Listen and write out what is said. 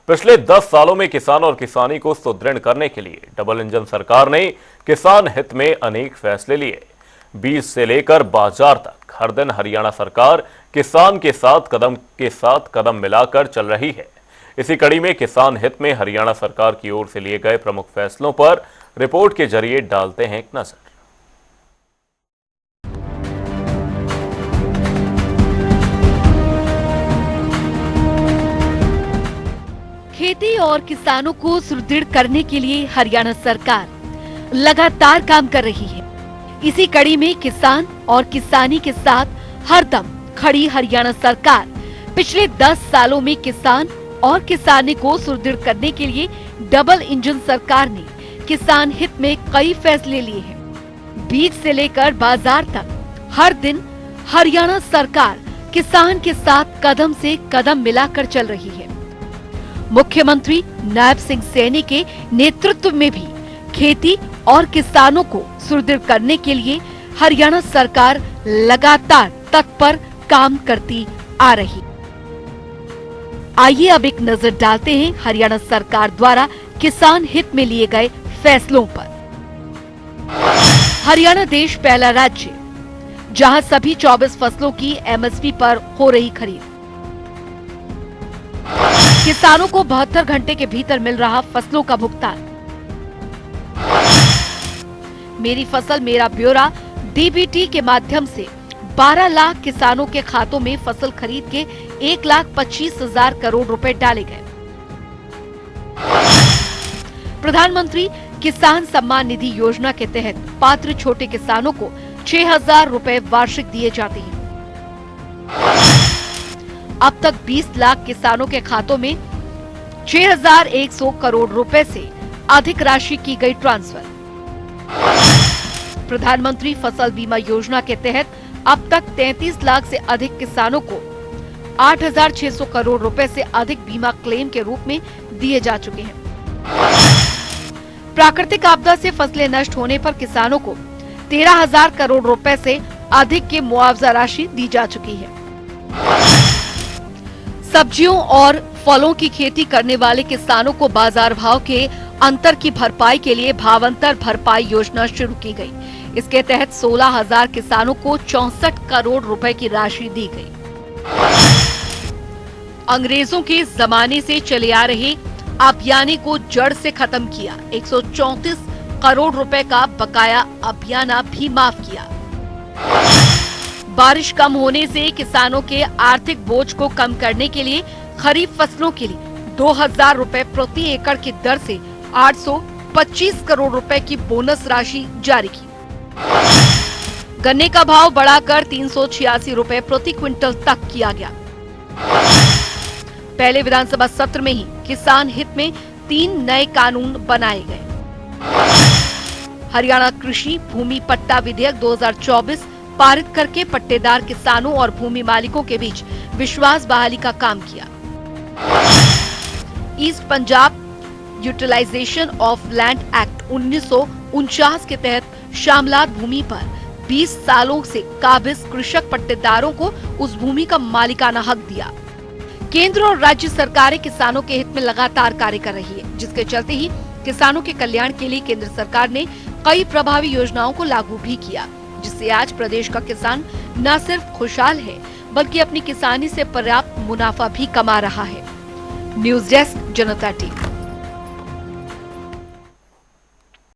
पिछले 10 सालों में किसान और किसानी को सुदृढ़ करने के लिए डबल इंजन सरकार ने किसान हित में अनेक फैसले लिए। बीज से लेकर बाजार तक हर दिन हरियाणा सरकार किसान के साथ कदम मिलाकर चल रही है। इसी कड़ी में किसान हित में हरियाणा सरकार की ओर से लिए गए प्रमुख फैसलों पर रिपोर्ट के जरिए डालते हैं एक नजर। खेती और किसानों को सुदृढ़ करने के लिए हरियाणा सरकार लगातार काम कर रही है। इसी कड़ी में किसान और किसानी के साथ हरदम खड़ी हरियाणा सरकार पिछले 10 सालों में किसान और किसानी को सुदृढ़ करने के लिए डबल इंजन सरकार ने किसान हित में कई फैसले लिए हैं। बीज से लेकर बाजार तक हर दिन हरियाणा सरकार किसान के साथ कदम से कदम मिलाकर चल रही है। मुख्यमंत्री नायब सिंह सैनी के नेतृत्व में भी खेती और किसानों को सुदृढ़ करने के लिए हरियाणा सरकार लगातार तत्पर काम करती आ रही। आइए अब एक नजर डालते हैं हरियाणा सरकार द्वारा किसान हित में लिए गए फैसलों पर। हरियाणा देश पहला राज्य जहां सभी 24 फसलों की एमएसपी पर हो रही खरीद। किसानों को 72 घंटे के भीतर मिल रहा फसलों का भुगतान। मेरी फसल मेरा ब्यौरा डीबीटी के माध्यम से 12 लाख किसानों के खातों में फसल खरीद के 1,25,000 करोड़ रुपए डाले गए। प्रधानमंत्री किसान सम्मान निधि योजना के तहत पात्र छोटे किसानों को 6,000 रुपए वार्षिक दिए जाते हैं। अब तक 20 लाख किसानों के खातों में 6,100 करोड़ रुपए से अधिक राशि की गई ट्रांसफर। प्रधानमंत्री फसल बीमा योजना के तहत अब तक 33 लाख से अधिक किसानों को 8,600 करोड़ रुपए से अधिक बीमा क्लेम के रूप में दिए जा चुके हैं। प्राकृतिक आपदा से फसलें नष्ट होने पर किसानों को 13,000 करोड़ रुपए से अधिक की मुआवजा राशि दी जा चुकी है। सब्जियों और फलों की खेती करने वाले किसानों को बाजार भाव के अंतर की भरपाई के लिए भावांतर भरपाई योजना शुरू की गई। इसके तहत 16,000 किसानों को 64 करोड़ रुपए की राशि दी गई। अंग्रेजों के जमाने से चले आ रहे अभियाने को जड़ से खत्म किया। 134 करोड़ रुपए का बकाया अभियाना भी माफ किया। बारिश कम होने से किसानों के आर्थिक बोझ को कम करने के लिए खरीफ फसलों के लिए 2,000 रुपए प्रति एकड़ की दर से 825 करोड़ रुपए की बोनस राशि जारी की। गन्ने का भाव बढ़ाकर 386 रुपए प्रति क्विंटल तक किया गया। पहले विधानसभा सत्र में ही किसान हित में 3 नए कानून बनाए गए। हरियाणा कृषि भूमि पट्टा विधेयक 2024 पारित करके पट्टेदार किसानों और भूमि मालिकों के बीच विश्वास बहाली का काम किया। East Punjab utilization of land act 1949 के तहत शामलात भूमि पर 20 सालों से काबिज कृषक पट्टेदारों को उस भूमि का मालिकाना हक दिया। केंद्र और राज्य सरकारें किसानों के हित में लगातार कार्य कर रही है, जिसके चलते ही किसानों के कल्याण के लिए केंद्र सरकार ने कई प्रभावी योजनाओं को लागू भी किया, जिससे आज प्रदेश का किसान न सिर्फ खुशहाल है बल्कि अपनी किसानी से पर्याप्त मुनाफा भी कमा रहा है। न्यूज़ डेस्क, जनता टीवी।